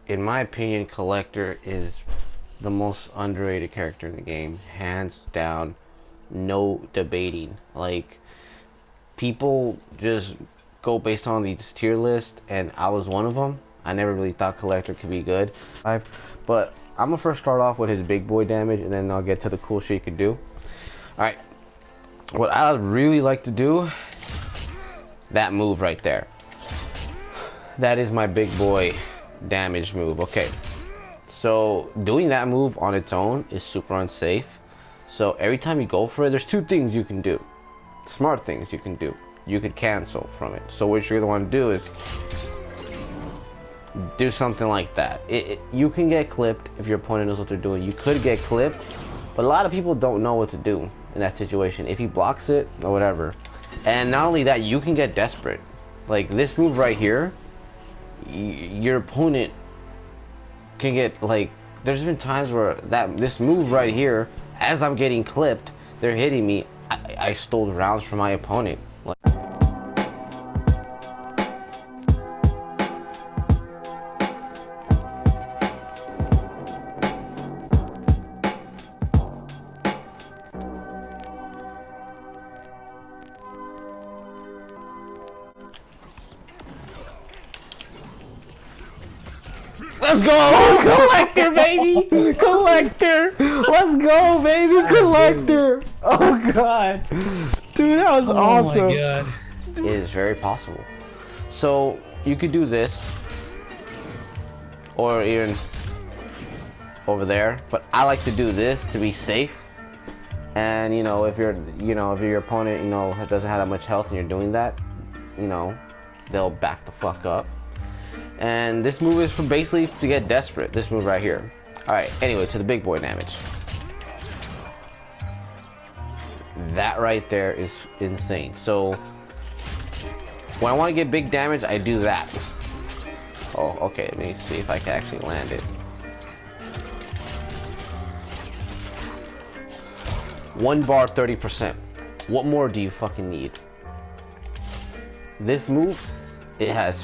in my opinion, Kollector is the most underrated character in the game, hands down, no debating. Like, people just go based on these tier list, and I was one of them. I never really thought Kollector could be good, but I'm gonna first start off with his big boy damage, and then I'll get to the cool shit you could do. All right, what I really like to do, that move right there. That is my big boy damage move. Okay, so doing that move on its own is super unsafe. So every time you go for it, there's two things you can do. Smart things you can do. You could cancel from it. So what you're gonna want to do is do something like that. You can get clipped if your opponent knows what they're doing. You could get clipped, but a lot of people don't know what to do in that situation. If he blocks it or whatever. And not only that, you can get desperate. Like this move right here, your opponent can get, like, there's been times where this move right here, as I'm getting clipped, they're hitting me, I stole rounds from my opponent. Like, let's go! Kollector, baby! Kollector! Let's go, baby! Kollector! Oh god! Dude, that was awesome! Oh my god. It is very possible. So, you could do this, or even over there, but I like to do this to be safe. And if your opponent, doesn't have that much health and you're doing that, they'll back the fuck up. And this move is for basically to get desperate. This move right here. Alright, anyway, to the big boy damage. That right there is insane. So, when I want to get big damage, I do that. Oh, okay, let me see if I can actually land it. One bar, 30%. What more do you fucking need? This move, it has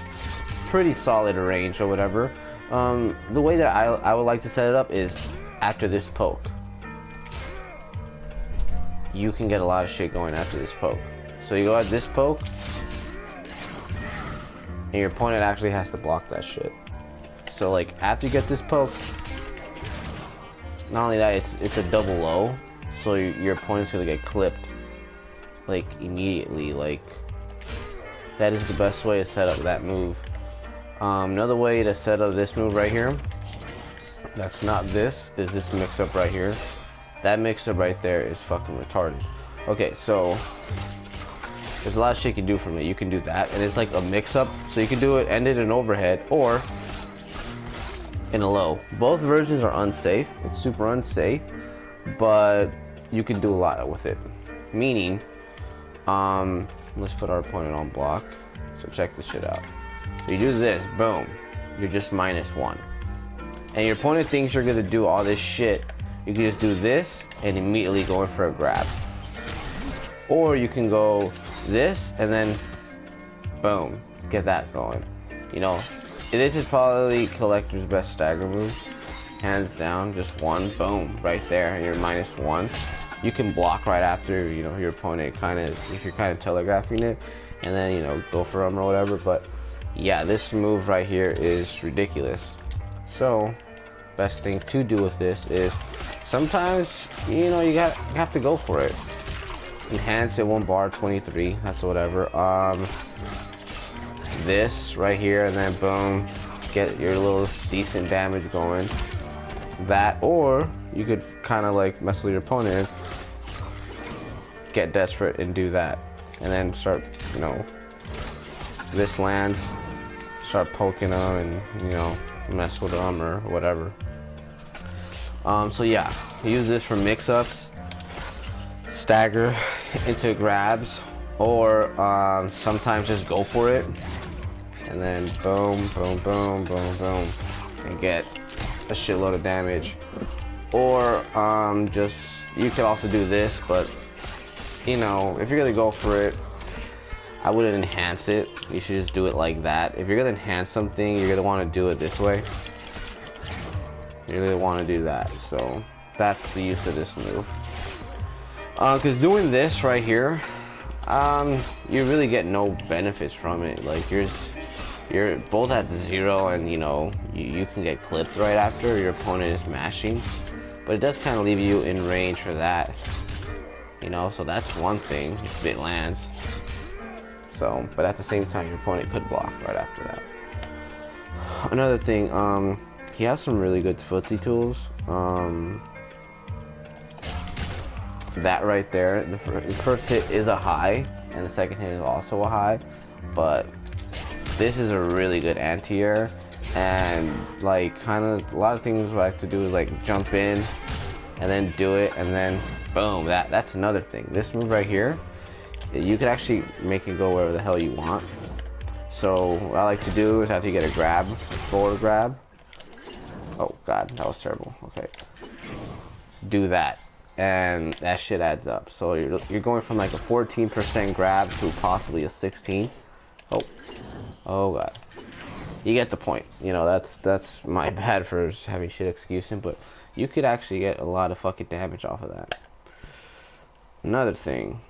pretty solid range or whatever. The way that I would like to set it up is after this poke. You can get a lot of shit going after this poke. So you go at this poke, and your opponent actually has to block that shit. So like after you get this poke, not only that, it's a double low, so your opponent's gonna get clipped like immediately. Like, that is the best way to set up that move. Another way to set up this move right here, that's not this, is this mix up right here. That mix up right there is fucking retarded. Okay, so there's a lot of shit you can do from it. You can do that, and it's like a mix up, so you can do it, end it in overhead or in a low. Both versions are unsafe. It's super unsafe, but you can do a lot with it. Meaning, let's put our opponent on block. So check this shit out. So you do this, boom, you're just -1. And your opponent thinks you're gonna do all this shit. You can just do this and immediately go in for a grab. Or you can go this and then boom, get that going. This is probably Kollector's best stagger move. Hands down, just one, boom, right there, and you're -1. You can block right after, your opponent if you're kind of telegraphing it, and then, go for them or whatever. But yeah, this move right here is ridiculous. So, best thing to do with this is sometimes, you have to go for it. Enhance it 1 bar, 23, that's whatever. This right here, and then boom, get your little decent damage going. That, or you could kind of like mess with your opponent, get desperate and do that, and then start, this lands, start poking them and mess with them or whatever. So yeah, use this for mix-ups, stagger into grabs, or sometimes just go for it and then boom, boom, boom, boom, boom, and get a shitload of damage. Or you could also do this, but if you're gonna go for it, I wouldn't enhance it. You should just do it like that. If you're gonna enhance something, you're gonna want to do it this way. You really want to do that. So that's the use of this move. Because doing this right here, you really get no benefits from it. Like you're both at 0, and you know you can get clipped right after your opponent is mashing. But it does kind of leave you in range for that. You know, so that's one thing if it lands. So, but at the same time, your opponent could block right after that. Another thing, he has some really good footsie tools. That right there, the first hit is a high, and the second hit is also a high, but this is a really good anti-air, and like kind of a lot of things I like to do is like jump in and then do it, and then boom, that's another thing. This move right here, you can actually make it go wherever the hell you want. So what I like to do is after you get a grab, forward grab. Oh god, that was terrible. Okay, do that, and that shit adds up. So you're going from like a 14% grab to possibly a 16. Oh god, you get the point. You know, that's my bad for having shit excusing, but you could actually get a lot of fucking damage off of that. Another thing,